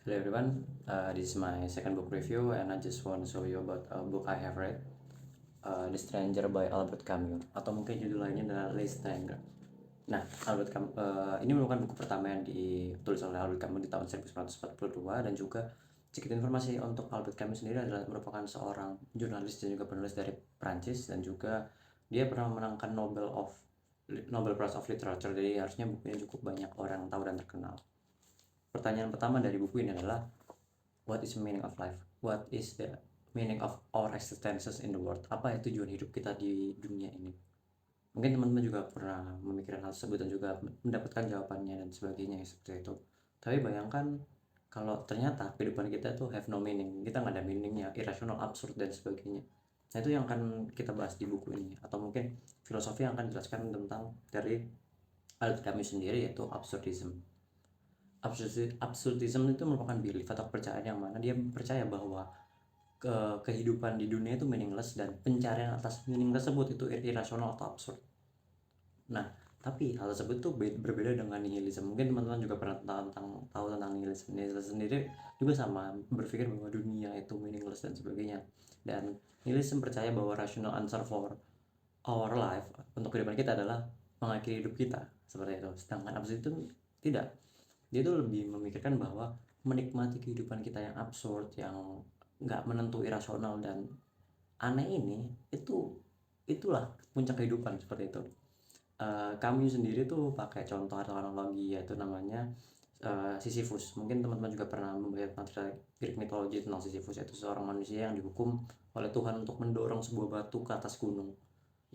Hello everyone, this is my second book review and I just want to show you about a book I have read, The Stranger by Albert Camus, atau mungkin judul lainnya adalah Les Stranger. Nah, Albert Camus, ini merupakan buku pertama yang ditulis oleh Albert Camus di tahun 1942, dan juga sedikit informasi untuk Albert Camus sendiri adalah merupakan seorang jurnalis dan juga penulis dari Prancis, dan juga dia pernah memenangkan Nobel Prize of Literature, jadi harusnya bukunya cukup banyak orang tahu dan terkenal. Pertanyaan pertama dari buku ini adalah, what is the meaning of life? What is the meaning of our existences in the world? Apa itu tujuan hidup kita di dunia ini? Mungkin teman-teman juga pernah memikirkan hal tersebut dan juga mendapatkan jawabannya dan sebagainya seperti itu. Tapi bayangkan kalau ternyata kehidupan kita tuh have no meaning, kita nggak ada meaningnya, irrational, absurd dan sebagainya. Nah, itu yang akan kita bahas di buku ini, atau mungkin filosofi yang akan dijelaskan tentang dari Albert Camus sendiri, yaitu absurdism. Absurdism itu merupakan belief atau kepercayaan yang mana dia percaya bahwa kehidupan di dunia itu meaningless, dan pencarian atas meaning tersebut itu irasional atau absurd. Nah, tapi hal tersebut tuh berbeda dengan nihilism. Mungkin teman-teman juga pernah tahu tentang nihilism. Nihilism sendiri juga sama, berpikir bahwa dunia itu meaningless dan sebagainya. Dan nihilism percaya bahwa rational answer for our life, untuk kehidupan kita, adalah mengakhiri hidup kita, seperti itu. Sedangkan absurd itu tidak. Dia tuh lebih memikirkan bahwa menikmati kehidupan kita yang absurd, yang nggak menentu, irasional dan aneh ini, itulah puncak kehidupan, seperti itu. Kami sendiri tuh pakai contoh atau analogi, yaitu namanya Sisyphus. Mungkin teman-teman juga pernah membaca material Greek mitologi tentang Sisyphus, yaitu seorang manusia yang dihukum oleh Tuhan untuk mendorong sebuah batu ke atas gunung,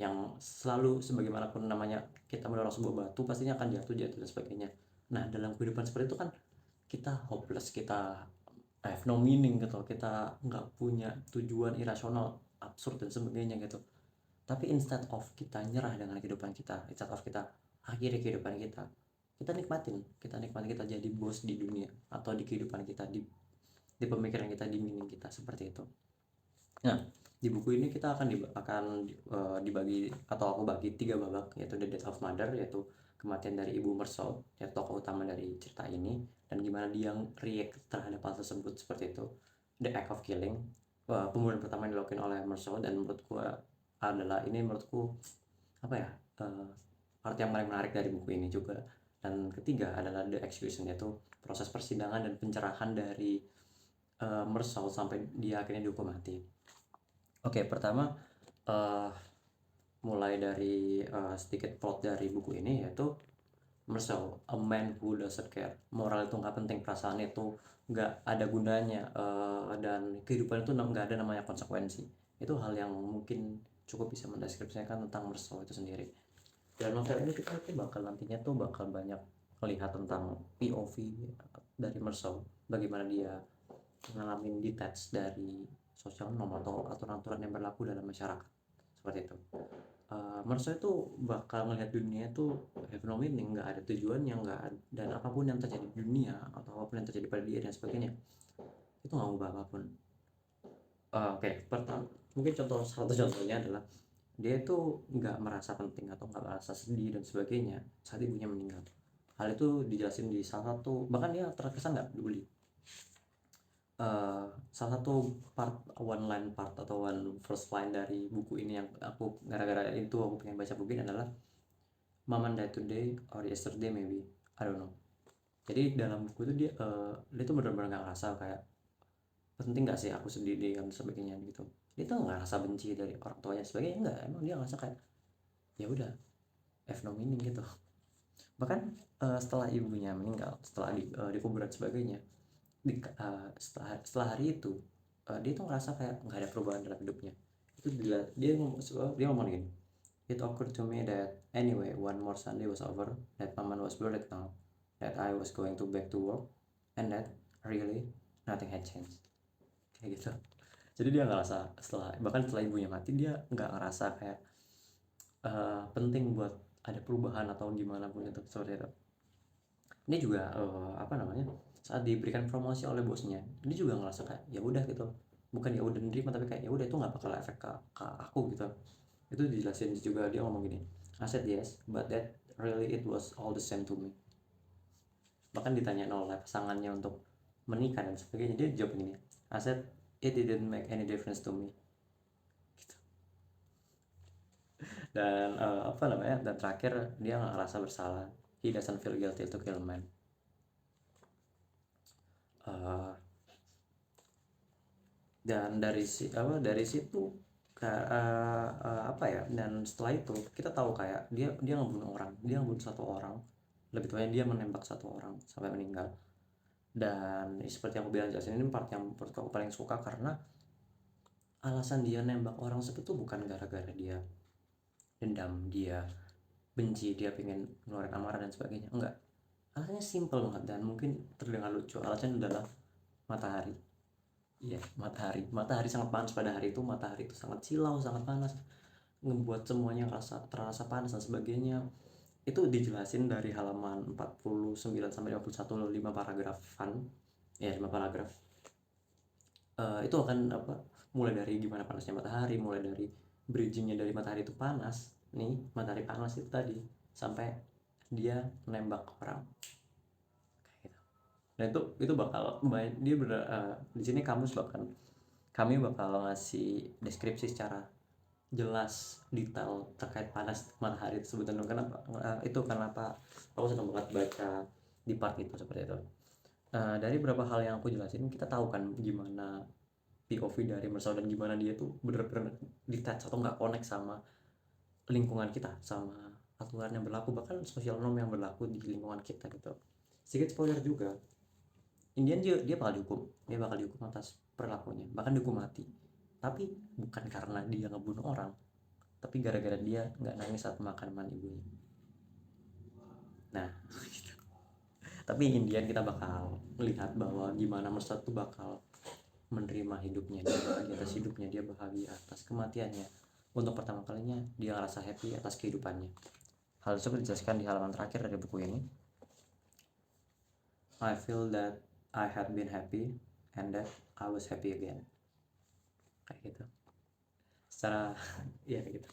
yang selalu, sebagaimanapun namanya, kita mendorong sebuah batu pastinya akan jatuh dan sebagainya. Nah, dalam kehidupan seperti itu kan kita hopeless, kita have no meaning gitu, kita nggak punya tujuan, irasional, absurd dan sebagainya gitu. Tapi instead of kita nyerah dengan kehidupan kita, instead of kita akhiri kehidupan kita nikmatin, kita jadi bos di dunia atau di kehidupan kita, di pemikiran kita, di meaning kita, seperti itu. Nah, di buku ini kita akan dibagi, atau aku bagi 3 babak, yaitu The Death of Mother, yaitu kematian dari Ibu Mersau, yaitu tokoh utama dari cerita ini, dan gimana dia react terhadap hal tersebut, seperti itu. The Act of Killing, pembunuhan pertama yang dilakukan oleh Mersau, dan menurutku apa ya, part yang paling menarik dari buku ini juga. Dan ketiga adalah The Execution, yaitu proses persidangan dan pencerahan dari Mersau sampai dia akhirnya dihukum mati. Oke, pertama mulai dari sedikit plot dari buku ini, yaitu Mersau, a man who doesn't care. Moral itu nggak penting, perasaan itu nggak ada gunanya, dan kehidupan itu nggak ada namanya konsekuensi. Itu hal yang mungkin cukup bisa mendeskripsikan tentang Mersau itu sendiri. Dalam novel ini kita tuh nantinya bakal banyak melihat tentang POV dari Mersau, bagaimana dia mengalami detach dari sosial norm atau aturan-aturan yang berlaku dalam masyarakat, seperti itu. Mersau itu bakal melihat dunia itu have no meaning, nggak ada tujuannya, dan apapun yang terjadi di dunia atau apapun yang terjadi pada dia dan sebagainya, itu nggak ubah apapun. Oke, pertama mungkin satu contohnya adalah dia itu nggak merasa penting atau nggak merasa sedih dan sebagainya saat ibunya meninggal. Hal itu dijelasin di salah satu, bahkan dia terkesan nggak peduli. Salah satu one line part atau one first line dari buku ini yang aku gara-gara itu aku pengen baca buku ini adalah, Mama died today or yesterday maybe, I don't know. Jadi dalam buku itu dia tuh benar-benar nggak ngerasa kayak penting nggak sih aku sedih dan sebagainya gitu. Dia tuh nggak ngerasa benci dari orang tuanya sebagainya, enggak, emang dia ngerasa kayak ya udah, have no meaning gitu. Bahkan setelah ibunya meninggal, setelah dikubur dan sebagainya, setelah hari itu dia tuh ngerasa kayak nggak ada perubahan dalam hidupnya. Itu dia ngomong gini, it occurred to me that anyway one more Sunday was over, that Mama was buried now, that I was going to back to work, and that really nothing had changed, kayak gitu. Jadi dia ngerasa bahkan setelah ibunya mati, dia nggak ngerasa kayak penting buat ada perubahan atau gimana pun itu, seperti itu. Ini juga apa namanya, saat diberikan promosi oleh bosnya, dia juga ngerasa kayak ya udah gitu, bukan ya udah nerima, tapi kayak ya udah, itu nggak bakal efek ke aku gitu. Itu dijelasin juga, dia ngomong gini, I said yes, but that really it was all the same to me. Bahkan ditanya oleh pasangannya untuk menikah dan sebagainya, dia jawab gini, I said it didn't make any difference to me gitu. Dan apa namanya, dan terakhir dia nggak ngerasa bersalah, he doesn't feel guilty to kill man. Uh, dan dari situ apa ya, dan setelah itu kita tahu kayak dia ngebunuh orang, dia ngebunuh satu orang, lebih tepatnya dia menembak satu orang sampai meninggal. Dan seperti yang aku bilang jelasin, ini part yang menurut aku paling suka, karena alasan dia nembak orang seperti itu bukan gara-gara dia dendam, dia benci, dia pengen ngeluarin amarah dan sebagainya, enggak. Alasannya simple banget dan mungkin terdengar lucu. Alasannya adalah matahari. Iya, matahari sangat panas pada hari itu, matahari itu sangat silau, sangat panas, ngebuat semuanya terasa panas dan sebagainya. Itu dijelasin dari halaman 49 sampai 51, 5 paragrafan. Ya, 5 paragraf. Itu akan apa? Mulai dari gimana panasnya matahari, mulai dari bridgingnya dari matahari itu panas. Nih, matahari panas itu tadi sampai dia nembak orang. Dan itu bakal dia di sini kami bakal ngasih deskripsi secara jelas, detail terkait panas matahari tersebut, dan kenapa aku senang banget baca di part itu seperti itu. Dari beberapa hal yang aku jelasin, kita tahu kan gimana POV dari Mersau dan gimana dia tuh bener-bener detach atau nggak connect sama lingkungan kita, sama aturan yang berlaku, bahkan social norm yang berlaku di lingkungan kita gitu. Sedikit spoiler juga, Indian dia bakal dihukum atas perilakunya, bahkan dihukum mati, tapi bukan karena dia ngebunuh orang, tapi gara-gara dia nggak nangis saat makan ibunya. Nah gitu. Tapi Indian kita bakal melihat bahwa gimana Mersau tuh bakal menerima hidupnya, dia bahagia atas hidupnya, dia bahagia atas kematiannya. Untuk pertama kalinya dia ngerasa happy atas kehidupannya. Hal tersebut dijelaskan di halaman terakhir dari buku ini. I feel that I had been happy and that I was happy again. Kayak gitu. Secara ya gitu.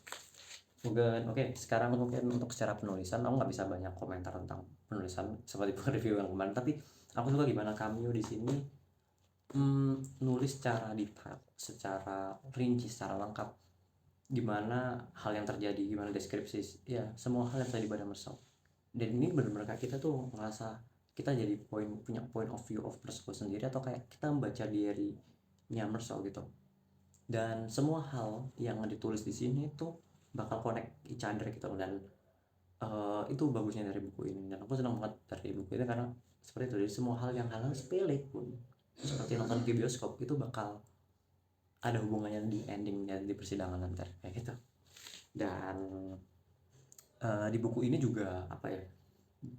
Mungkin sekarang mungkin untuk secara penulisan aku nggak bisa banyak komentar tentang penulisan seperti review yang kemarin, tapi aku suka gimana Cameo di sini nulis secara detail, secara rinci, secara lengkap, gimana hal yang terjadi, gimana deskripsi, ya semua hal yang terjadi pada Mersau. Dan ini benar-benar kita tuh ngerasa kita jadi punya point of view of Mersau sendiri, atau kayak kita membaca diarinya Mersau gitu. Dan semua hal yang ditulis di sini tuh bakal connect each other gitu. Dan itu bagusnya dari buku ini, dan aku senang banget dari buku ini karena seperti itu, dari semua hal sepele pun seperti nonton di bioskop itu bakal ada hubungannya di endingnya, di persidangan nanti kayak gitu. Dan di buku ini juga apa ya,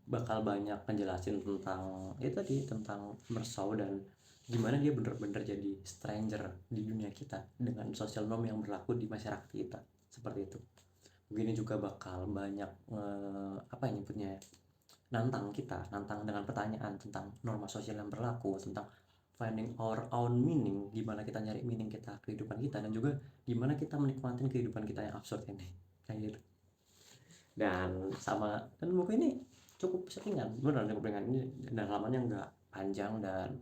bakal banyak penjelasin tentang tadi, tentang Mersau dan gimana dia bener-bener jadi stranger di dunia kita dengan social norm yang berlaku di masyarakat kita seperti itu. Begini juga bakal banyak apa yang nyebutnya, nantang dengan pertanyaan tentang norma sosial yang berlaku, tentang finding our own meaning, gimana kita nyari meaning kita, kehidupan kita, dan juga gimana kita menikmati kehidupan kita yang absurd ini kayak gitu. Dan buku ini cukup ringan, beneran cukup ringan ini, dan halamannya nggak panjang, dan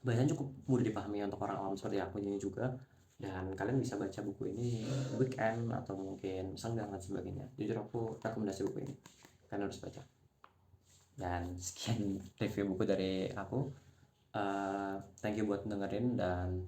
bahasanya cukup mudah dipahami untuk orang awam seperti aku ini juga. Dan kalian bisa baca buku ini weekend atau mungkin senggang dan sebagainya. Jujur aku rekomendasi buku ini, kalian harus baca. Dan sekian review buku dari aku. Thank you buat dengerin, dan